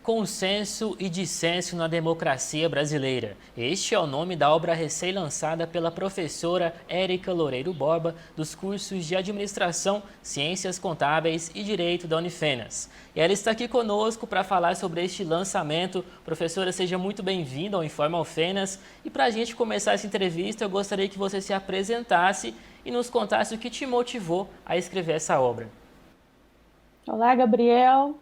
Consenso e dissenso na democracia brasileira. Este é o nome da obra recém-lançada pela professora Érica Loureiro Borba, dos cursos de Administração, Ciências Contábeis e Direito da Unifenas. E ela está aqui conosco para falar sobre este lançamento. Professora, seja muito bem-vinda ao Informa Unifenas. E para a gente começar essa entrevista, eu gostaria que você se apresentasse e nos contasse o que te motivou a escrever essa obra. Olá, Gabriel.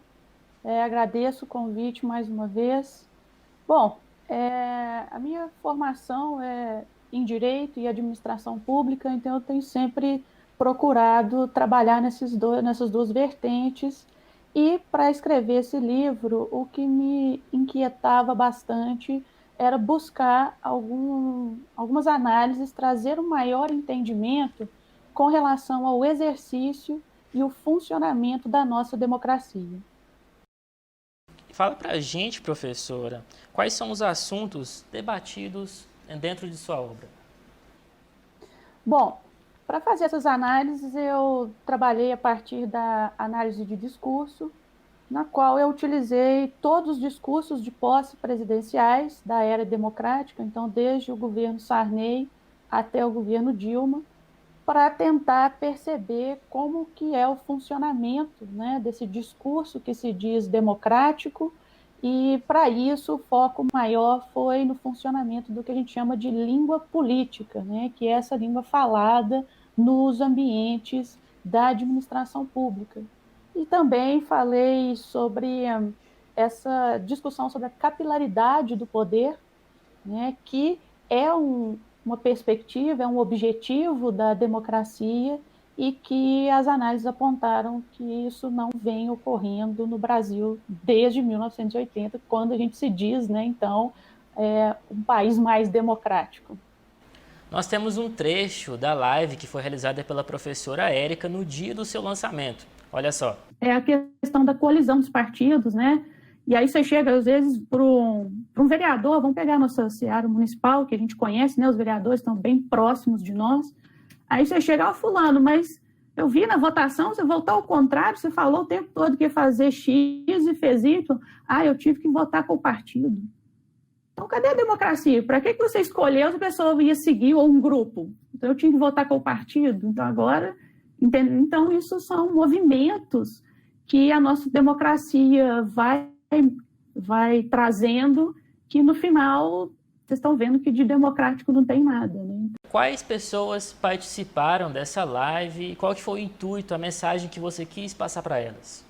Agradeço o convite mais uma vez. Bom, a minha formação é em Direito e Administração Pública, então eu tenho sempre procurado trabalhar nessas duas vertentes. E para escrever esse livro, o que me inquietava bastante era buscar algumas análises, trazer um maior entendimento com relação ao exercício e o funcionamento da nossa democracia. Fala para a gente, professora, quais são os assuntos debatidos dentro de sua obra? Bom, para fazer essas análises, eu trabalhei a partir da análise de discurso, na qual eu utilizei todos os discursos de posse presidenciais da era democrática, então desde o governo Sarney até o governo Dilma, para tentar perceber como que é o funcionamento, né, desse discurso que se diz democrático, e para isso o foco maior foi no funcionamento do que a gente chama de língua política, né, que é essa língua falada nos ambientes da administração pública. E também falei sobre essa discussão sobre a capilaridade do poder, né, que é uma perspectiva, é um objetivo da democracia e que as análises apontaram que isso não vem ocorrendo no Brasil desde 1980, quando a gente se diz, né, então, um país mais democrático. Nós temos um trecho da live que foi realizada pela professora Érica no dia do seu lançamento. Olha só. É a questão da coalizão dos partidos, né? E aí você chega, às vezes, para um vereador, vamos pegar a nossa Seara Municipal, que a gente conhece, né? Os vereadores estão bem próximos de nós. Aí você chega, fulano, mas eu vi na votação, você votou ao contrário, você falou o tempo todo que ia fazer X e fez Y. Eu tive que votar com o partido. Então, cadê a democracia? Para que você escolheu se a pessoa ia seguir ou um grupo? Então, eu tinha que votar com o partido. Então, agora, entende? Então, isso são movimentos que a nossa democracia vai trazendo, que no final, vocês estão vendo que de democrático não tem nada, né? Quais pessoas participaram dessa live e qual que foi o intuito, a mensagem que você quis passar para elas?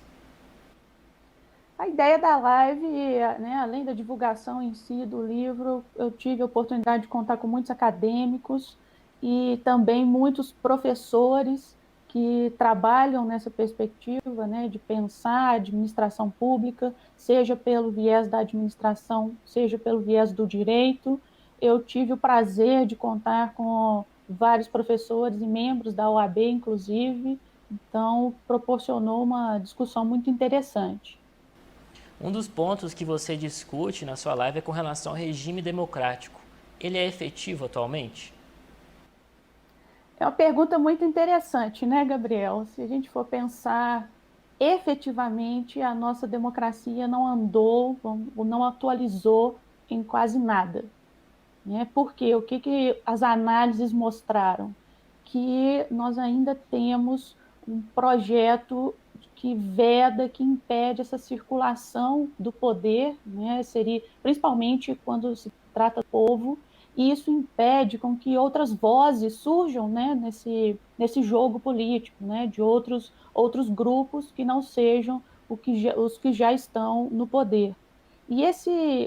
A ideia da live, né, além da divulgação em si do livro, eu tive a oportunidade de contar com muitos acadêmicos e também muitos professores que trabalham nessa perspectiva, né, de pensar a administração pública, seja pelo viés da administração, seja pelo viés do direito. Eu tive o prazer de contar com vários professores e membros da OAB, inclusive, então proporcionou uma discussão muito interessante. Um dos pontos que você discute na sua live é com relação ao regime democrático. Ele é efetivo atualmente? É uma pergunta muito interessante, né, Gabriel? Se a gente for pensar efetivamente, a nossa democracia não andou, ou não atualizou em quase nada. Né? Porque o que as análises mostraram? Que nós ainda temos um projeto que veda, que impede essa circulação do poder, né? Seria, principalmente quando se trata do povo, e isso impede com que outras vozes surjam, né, nesse jogo político, né, de outros grupos que não sejam os que já estão no poder. E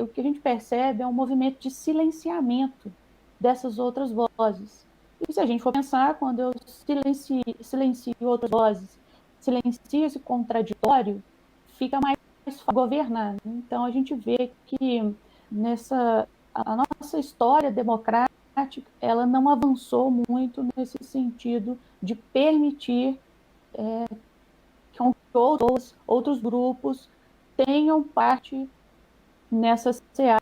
o que a gente percebe é um movimento de silenciamento dessas outras vozes. E se a gente for pensar, quando eu silencio outras vozes, silencio esse contraditório, fica mais fácil governar. Então, a gente vê que a nossa história democrática, ela não avançou muito nesse sentido de permitir que outros grupos tenham parte nessa seara,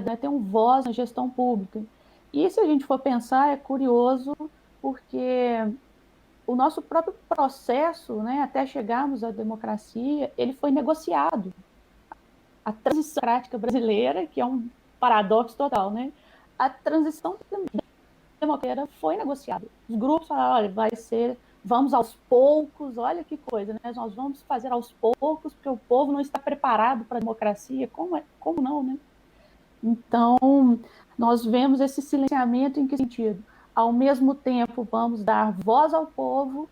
né, tenham voz na gestão pública. E se a gente for pensar, é curioso, porque o nosso próprio processo, né, até chegarmos à democracia, ele foi negociado. a transição democrática brasileira, que é um paradoxo total, né? A transição democrática foi negociada. Os grupos falaram, olha, vai ser, vamos aos poucos, olha que coisa, né? Nós vamos fazer aos poucos, porque o povo não está preparado para a democracia. Como não, né? Então, nós vemos esse silenciamento em que sentido? Ao mesmo tempo, vamos dar voz ao povo,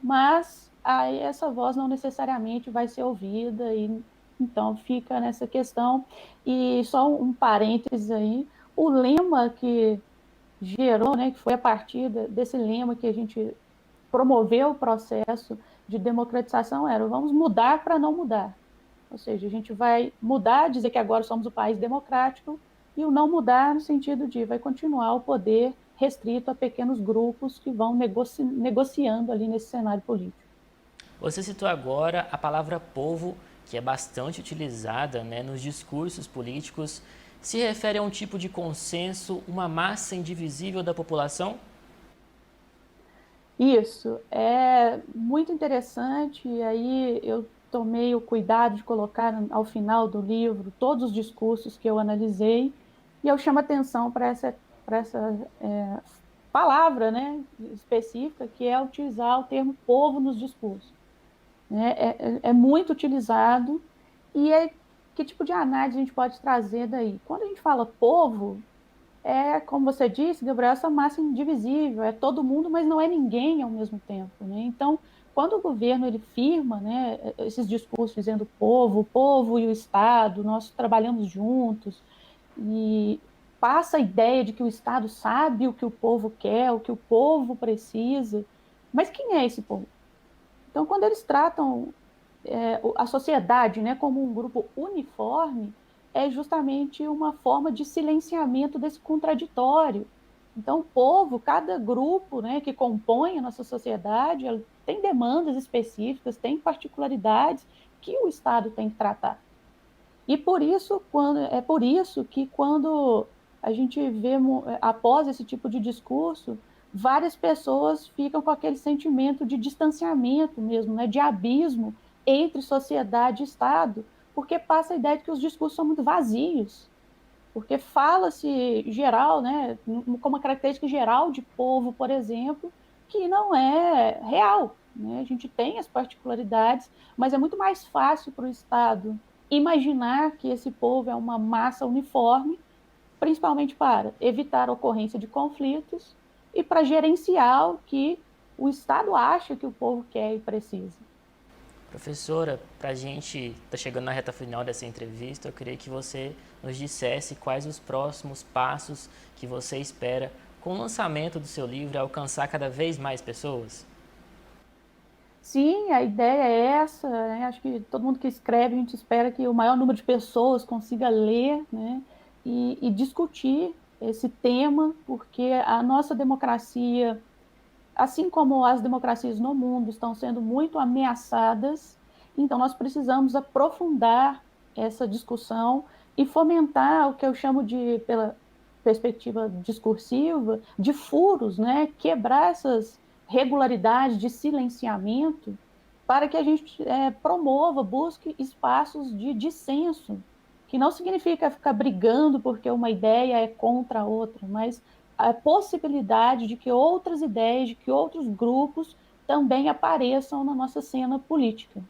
mas aí essa voz não necessariamente vai ser ouvida, e então fica nessa questão. E só um parênteses aí, o lema que gerou, né, que foi a partir desse lema que a gente promoveu o processo de democratização, era vamos mudar para não mudar. Ou seja, a gente vai mudar, dizer que agora somos o país democrático, e o não mudar no sentido de vai continuar o poder restrito a pequenos grupos que vão negociando ali nesse cenário político. Você citou agora a palavra povo, que é bastante utilizada, né, nos discursos políticos. Se refere a um tipo de consenso, uma massa indivisível da população? Isso, é muito interessante, e aí eu tomei o cuidado de colocar ao final do livro todos os discursos que eu analisei, e eu chamo atenção para essa palavra, né, específica, que é utilizar o termo povo nos discursos. Né? É muito utilizado, e que tipo de análise a gente pode trazer daí? Quando a gente fala povo, como você disse, Gabriel, essa massa indivisível, é todo mundo, mas não é ninguém ao mesmo tempo, né? Então, quando o governo ele firma, né, esses discursos dizendo o povo e o Estado, nós trabalhamos juntos, e passa a ideia de que o Estado sabe o que o povo quer, o que o povo precisa, mas quem é esse povo? Então, quando eles tratam a sociedade, né, como um grupo uniforme, é justamente uma forma de silenciamento desse contraditório. Então, o povo, cada grupo, né, que compõe a nossa sociedade, tem demandas específicas, tem particularidades que o Estado tem que tratar. E por isso que quando a gente vê, após esse tipo de discurso, várias pessoas ficam com aquele sentimento de distanciamento mesmo, né, de abismo entre sociedade e Estado, porque passa a ideia de que os discursos são muito vazios, porque fala-se geral, né, como uma característica geral de povo, por exemplo, que não é real. Né? A gente tem as particularidades, mas é muito mais fácil para o Estado imaginar que esse povo é uma massa uniforme, principalmente para evitar a ocorrência de conflitos e para gerenciar o que o Estado acha que o povo quer e precisa. Professora, para a gente estar chegando na reta final dessa entrevista, eu queria que você nos dissesse quais os próximos passos que você espera com o lançamento do seu livro alcançar cada vez mais pessoas. Sim, a ideia é essa, né? Acho que todo mundo que escreve, a gente espera que o maior número de pessoas consiga ler, né? E discutir esse tema, porque a nossa democracia, assim como as democracias no mundo, estão sendo muito ameaçadas, então nós precisamos aprofundar essa discussão e fomentar o que eu chamo de, pela perspectiva discursiva, de furos, né? Quebrar essas regularidades de silenciamento para que a gente promova, busque espaços de dissenso, que não significa ficar brigando porque uma ideia é contra a outra, mas a possibilidade de que outras ideias, de que outros grupos também apareçam na nossa cena política.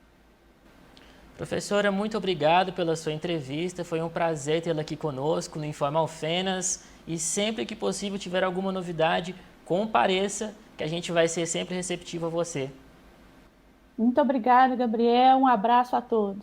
Professora, muito obrigado pela sua entrevista. Foi um prazer tê-la aqui conosco no Informa Alfenas. E sempre que possível tiver alguma novidade, compareça, que a gente vai ser sempre receptivo a você. Muito obrigada, Gabriel. Um abraço a todos.